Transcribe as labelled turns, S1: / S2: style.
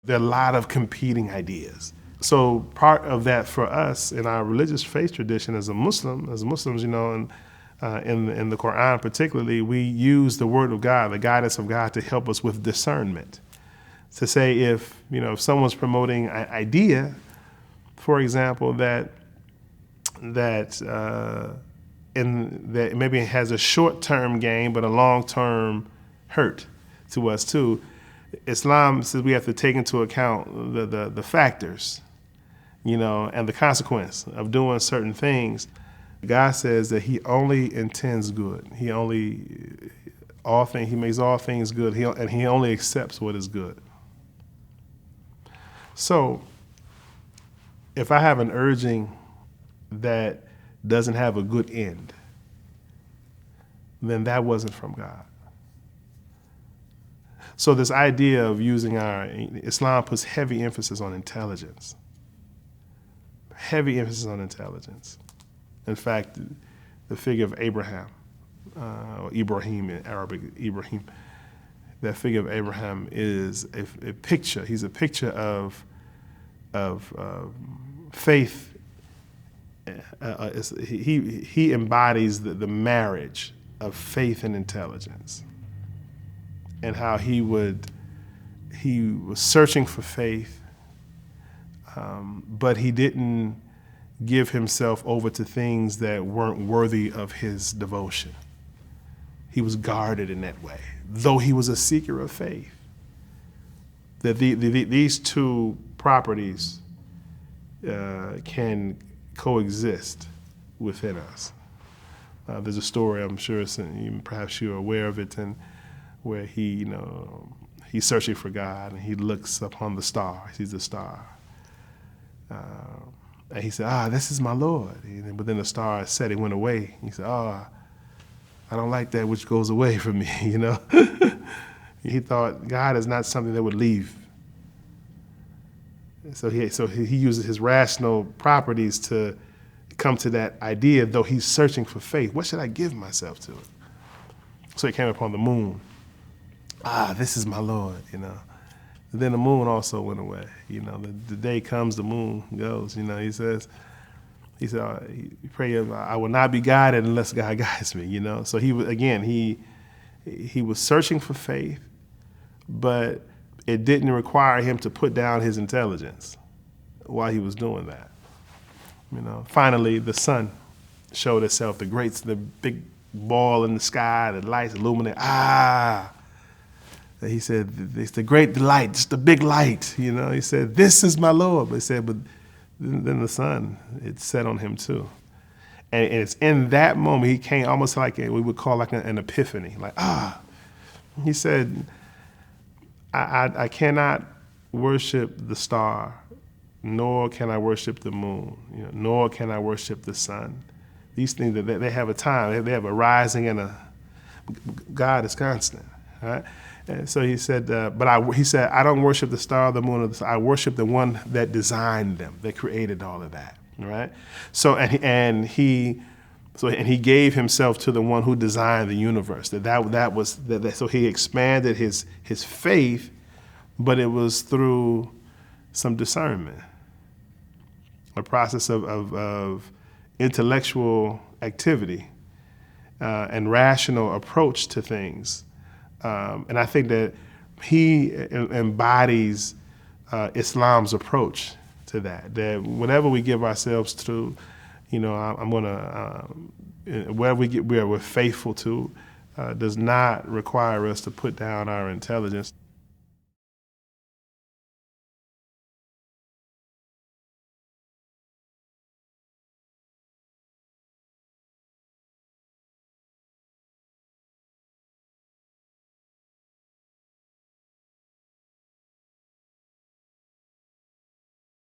S1: There are a lot of competing ideas. So part of that for us in our religious faith tradition as Muslims, in the Quran particularly, we use the word of God, the guidance of God, to help us with discernment. To say if someone's promoting an idea, for example, that maybe it has a short-term gain but a long-term hurt to us too. Islam says we have to take into account the factors, and the consequence of doing certain things. God says that He only intends good. He makes all things good, and He only accepts what is good. So, if I have an urging that doesn't have a good end, then that wasn't from God. So this idea of using Islam puts heavy emphasis on intelligence. Heavy emphasis on intelligence. In fact, the figure of Abraham, or Ibrahim in Arabic, Ibrahim, that figure of Abraham is a picture. He's a picture of faith. He embodies the marriage of faith and intelligence, and how he was searching for faith, but he didn't give himself over to things that weren't worthy of his devotion. He was guarded in that way, though he was a seeker of faith. That these two properties can coexist within us. There's a story, I'm sure perhaps you're aware of it, and where he's searching for God, and he looks upon the star. He sees the star. And he said, this is my Lord. But then the star set, it went away. He said, I don't like that which goes away from me, He thought God is not something that would leave. So he uses his rational properties to come to that idea, though he's searching for faith. What should I give myself to? So he came upon the moon. This is my Lord, And then the moon also went away. The day comes, the moon goes. He said, pray, I will not be guided unless God guides me. So he was searching for faith, but it didn't require him to put down his intelligence while he was doing that. Finally, the sun showed itself, the big ball in the sky, the lights illuminate. He said, it's the great delight, it's the big light. He said, this is my Lord. But he said, but then the sun, it set on him too. And it's in that moment he came almost like we would call like an epiphany. He said, I cannot worship the star, nor can I worship the moon, nor can I worship the sun. These things, they have a time, they have a rising and God is constant, right? And so he said, he said, I don't worship the star, the moon, or the sun. I worship the one that designed them, that created all of that, right? So he gave himself to the one who designed the universe. So he expanded his faith, but it was through some discernment, a process of intellectual activity and rational approach to things. And I think that he embodies Islam's approach to that. That whatever we give ourselves to, I'm gonna wherever we're faithful to, does not require us to put down our intelligence.